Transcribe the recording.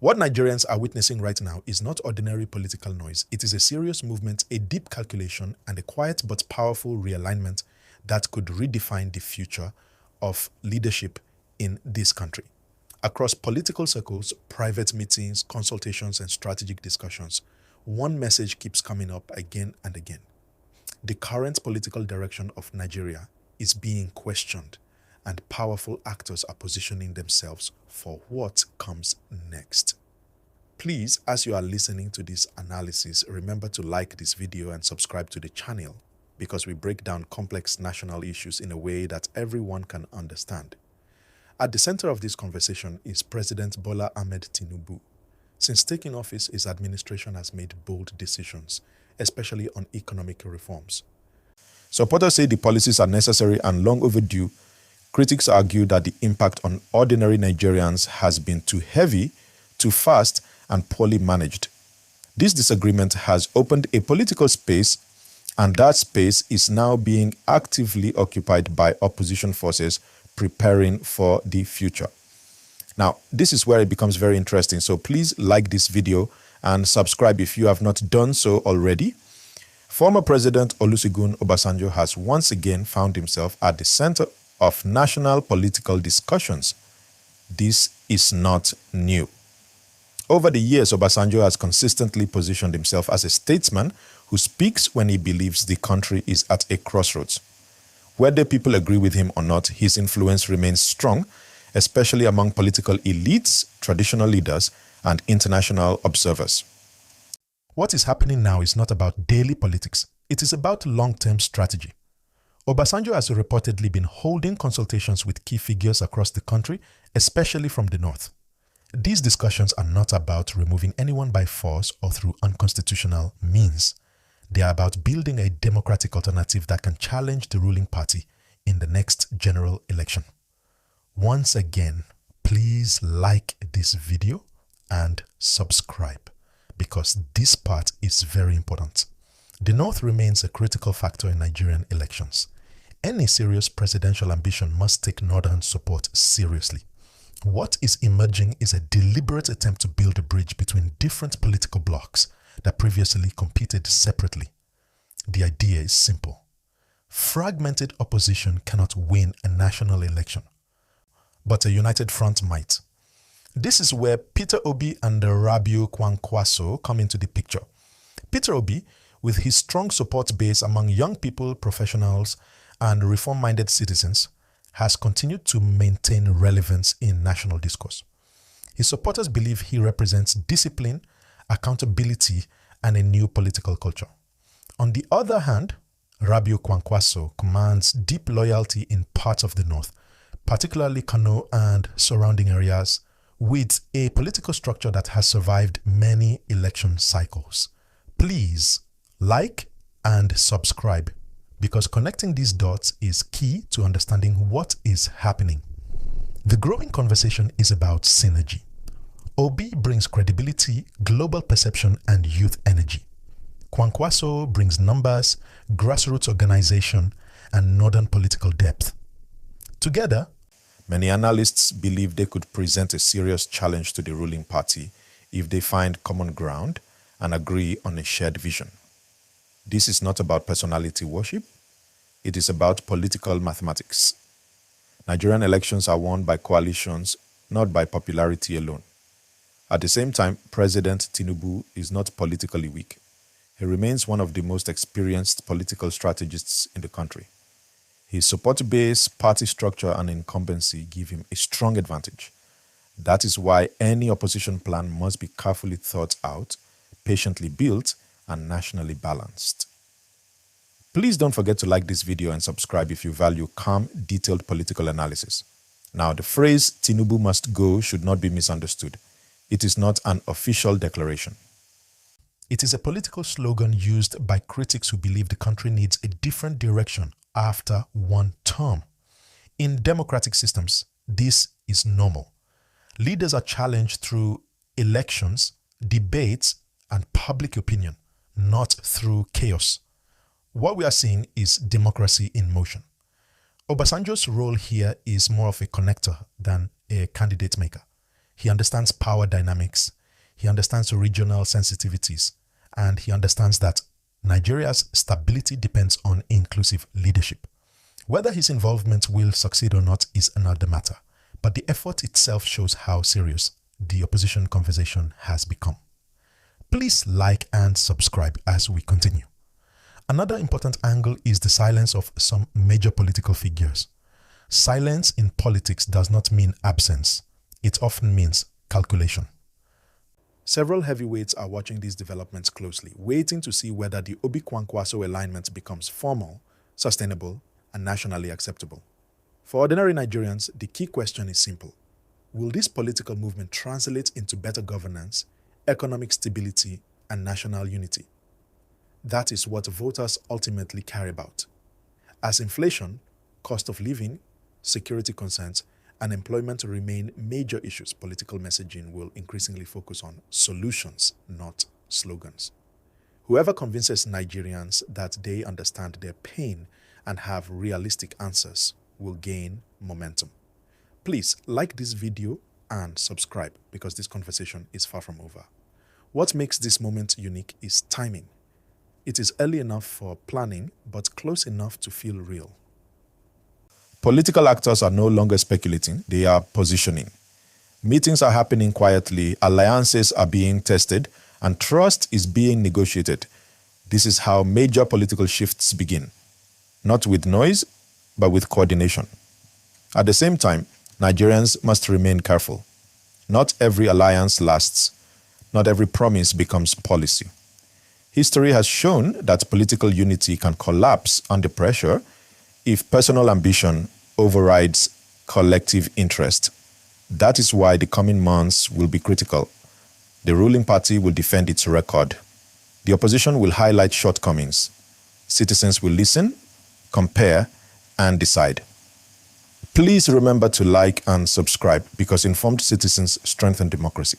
What Nigerians are witnessing right now is not ordinary political noise. It is a serious movement, a deep calculation, and a quiet but powerful realignment that could redefine the future of leadership in this country. Across political circles, private meetings, consultations, and strategic discussions, one message keeps coming up again and again. The current political direction of Nigeria is being questioned, and powerful actors are positioning themselves for what comes next. Please, as you are listening to this analysis, remember to like this video and subscribe to the channel because we break down complex national issues in a way that everyone can understand. At the center of this conversation is President Bola Ahmed Tinubu. Since taking office, his administration has made bold decisions, especially on economic reforms. Supporters say the policies are necessary and long overdue. Critics argue that the impact on ordinary Nigerians has been too heavy, too fast, and poorly managed. This disagreement has opened a political space, and that space is now being actively occupied by opposition forces preparing for the future. Now, this is where it becomes very interesting, so please like this video and subscribe if you have not done so already. Former President Olusegun Obasanjo has once again found himself at the center of national political discussions. This is not new. Over the years, Obasanjo has consistently positioned himself as a statesman who speaks when he believes the country is at a crossroads. Whether people agree with him or not, his influence remains strong, especially among political elites, traditional leaders, and international observers. What is happening now is not about daily politics. It is about long-term strategy. Obasanjo has reportedly been holding consultations with key figures across the country, especially from the north. These discussions are not about removing anyone by force or through unconstitutional means. They are about building a democratic alternative that can challenge the ruling party in the next general election. Once again, please like this video and subscribe because this part is very important. The North remains a critical factor in Nigerian elections. Any serious presidential ambition must take Northern support seriously. What is emerging is a deliberate attempt to build a bridge between different political blocs that previously competed separately. The idea is simple. Fragmented opposition cannot win a national election, but a united front might. This is where Peter Obi and Obi Kwankwaso come into the picture. Peter Obi, with his strong support base among young people, professionals, and reform-minded citizens, has continued to maintain relevance in national discourse. His supporters believe he represents discipline, accountability, and a new political culture. On the other hand, Obi Kwankwaso commands deep loyalty in parts of the north, particularly Kano and surrounding areas, with a political structure that has survived many election cycles. Please like and subscribe because connecting these dots is key to understanding what is happening. The growing conversation is about synergy. Obi brings credibility, global perception, and youth energy. Kwankwaso brings numbers, grassroots organization, and northern political depth. Together, many analysts believe they could present a serious challenge to the ruling party if they find common ground and agree on a shared vision. This is not about personality worship. It is about political mathematics. Nigerian elections are won by coalitions, not by popularity alone. At the same time, President Tinubu is not politically weak. He remains one of the most experienced political strategists in the country. His support base, party structure, and incumbency give him a strong advantage. That is why any opposition plan must be carefully thought out, patiently built, and nationally balanced. Please don't forget to like this video and subscribe if you value calm, detailed political analysis. Now, the phrase "Tinubu must go" should not be misunderstood. It is not an official declaration. It is a political slogan used by critics who believe the country needs a different direction after one term. In democratic systems, this is normal. Leaders are challenged through elections, debates, and public opinion, not through chaos. What we are seeing is democracy in motion. Obasanjo's role here is more of a connector than a candidate maker. He understands power dynamics, he understands regional sensitivities, and he understands that Nigeria's stability depends on inclusive leadership. Whether his involvement will succeed or not is another matter, but the effort itself shows how serious the opposition conversation has become. Please like and subscribe as we continue. Another important angle is the silence of some major political figures. Silence in politics does not mean absence. It often means calculation. Several heavyweights are watching these developments closely, waiting to see whether the Obi Kwankwaso alignment becomes formal, sustainable, and nationally acceptable. For ordinary Nigerians, the key question is simple. Will this political movement translate into better governance, economic stability, and national unity? That is what voters ultimately care about. As inflation, cost of living, security concerns, and employment remain major issues, political messaging will increasingly focus on solutions, not slogans. Whoever convinces Nigerians that they understand their pain and have realistic answers will gain momentum. Please like this video and subscribe because this conversation is far from over. What makes this moment unique is timing. It is early enough for planning, but close enough to feel real. Political actors are no longer speculating, they are positioning. Meetings are happening quietly, alliances are being tested, and trust is being negotiated. This is how major political shifts begin. Not with noise, but with coordination. At the same time, Nigerians must remain careful. Not every alliance lasts. Not every promise becomes policy. History has shown that political unity can collapse under pressure if personal ambition overrides collective interest. That is why the coming months will be critical. The ruling party will defend its record. The opposition will highlight shortcomings. Citizens will listen, compare, and decide. Please remember to like and subscribe because informed citizens strengthen democracy.